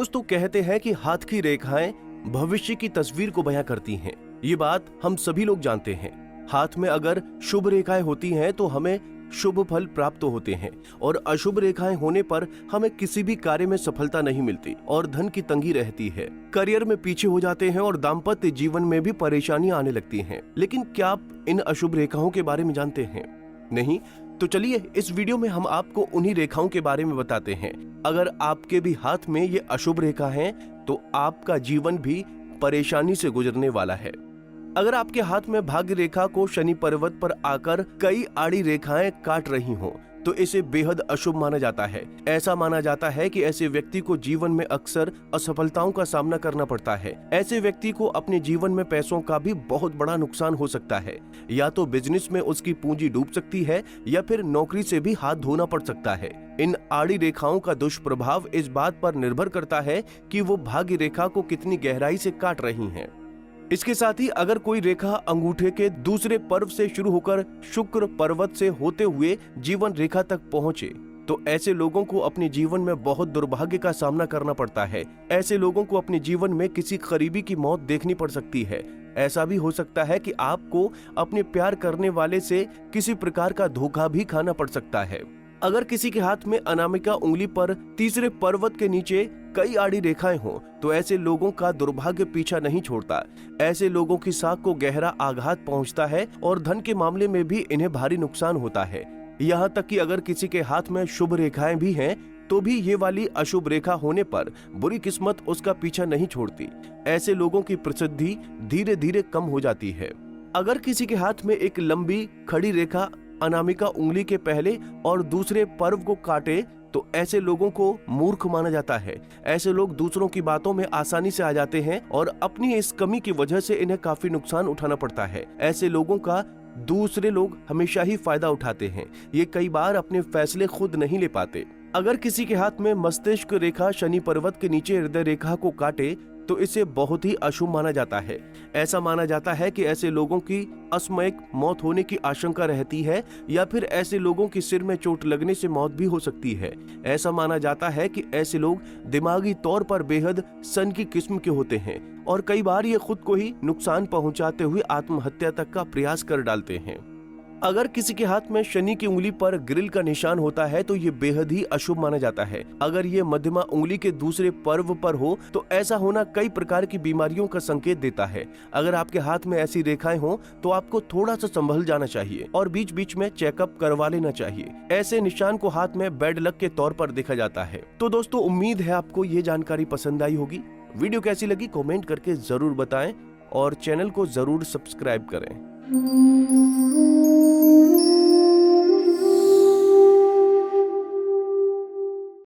दोस्तों कहते हैं कि हाथ की रेखाएं भविष्य की तस्वीर को बयां करती हैं। ये बात हम सभी लोग जानते हैं। हाथ में अगर शुभ रेखाएं होती हैं तो हमें शुभ फल प्राप्त होते हैं और अशुभ रेखाएं होने पर हमें किसी भी कार्य में सफलता नहीं मिलती और धन की तंगी रहती है, करियर में पीछे हो जाते हैं और दाम्पत्य जीवन में भी परेशानियां आने लगती हैं। लेकिन क्या आप इन अशुभ रेखाओं के बारे में जानते हैं? नहीं? तो चलिए इस वीडियो में हम आपको उन्हीं रेखाओं के बारे में बताते हैं। अगर आपके भी हाथ में ये अशुभ रेखा है तो आपका जीवन भी परेशानी से गुजरने वाला है। अगर आपके हाथ में भाग्य रेखा को शनि पर्वत पर आकर कई आड़ी रेखाएं काट रही हों तो इसे बेहद अशुभ माना जाता है। ऐसा माना जाता है कि ऐसे व्यक्ति को जीवन में अक्सर असफलताओं का सामना करना पड़ता है। ऐसे व्यक्ति को अपने जीवन में पैसों का भी बहुत बड़ा नुकसान हो सकता है। या तो बिजनेस में उसकी पूंजी डूब सकती है या फिर नौकरी से भी हाथ धोना पड़ सकता है। इन आड़ी रेखाओं का दुष्प्रभाव इस बात पर निर्भर करता है कि वो भाग्य रेखा को कितनी गहराई से काट रही हैं। इसके साथ ही अगर कोई रेखा अंगूठे के दूसरे पर्व से शुरू होकर शुक्र पर्वत से होते हुए जीवन रेखा तक पहुंचे तो ऐसे लोगों को अपने जीवन में बहुत दुर्भाग्य का सामना करना पड़ता है। ऐसे लोगों को अपने जीवन में किसी करीबी की मौत देखनी पड़ सकती है। ऐसा भी हो सकता है कि आपको अपने प्यार करने वाले से किसी प्रकार का धोखा भी खाना पड़ सकता है। अगर किसी के हाथ में अनामिका उंगली पर तीसरे पर्वत के नीचे कई आड़ी रेखाएं हों तो ऐसे लोगों का दुर्भाग्य पीछा नहीं छोड़ता। ऐसे लोगों की साख को गहरा आघात पहुंचता है और धन के मामले में भी इन्हें भारी नुकसान होता है। यहाँ तक कि अगर किसी के हाथ में शुभ रेखाएं भी हैं तो भी ये वाली अशुभ रेखा होने पर बुरी किस्मत उसका पीछा नहीं छोड़ती। ऐसे लोगों की प्रसिद्धि धीरे धीरे कम हो जाती है। अगर किसी के हाथ में एक लंबी खड़ी रेखा अनामिका उंगली के पहले और दूसरे पर्व को काटे तो ऐसे लोगों को मूर्ख माना जाता है। ऐसे लोग दूसरों की बातों में आसानी से आ जाते हैं और अपनी इस कमी की वजह से इन्हें काफी नुकसान उठाना पड़ता है। ऐसे लोगों का दूसरे लोग हमेशा ही फायदा उठाते हैं। ये कई बार अपने फैसले खुद नहीं ले पाते। अगर किसी के हाथ में मस्तिष्क रेखा शनि पर्वत के नीचे हृदय रेखा को काटे तो इसे बहुत ही अशुभ माना जाता है। ऐसा माना जाता है कि ऐसे लोगों की असमयिक मौत होने की आशंका रहती है या फिर ऐसे लोगों की सिर में चोट लगने से मौत भी हो सकती है। ऐसा माना जाता है कि ऐसे लोग दिमागी तौर पर बेहद सन की किस्म के होते हैं और कई बार ये खुद को ही नुकसान पहुंचाते हुए आत्महत्या तक का प्रयास कर डालते हैं। अगर किसी के हाथ में शनि की उंगली पर ग्रिल का निशान होता है तो ये बेहद ही अशुभ माना जाता है। अगर ये मध्यमा उंगली के दूसरे पर्व पर हो तो ऐसा होना कई प्रकार की बीमारियों का संकेत देता है। अगर आपके हाथ में ऐसी रेखाएं हों तो आपको थोड़ा सा संभल जाना चाहिए और बीच बीच में चेकअप करवा लेना चाहिए। ऐसे निशान को हाथ में बैड लक के तौर पर देखा जाता है। तो दोस्तों उम्मीद है आपको ये जानकारी पसंद आई होगी। वीडियो कैसी लगी कमेंट करके जरूर बताएं और चैनल को जरूर सब्सक्राइब करें।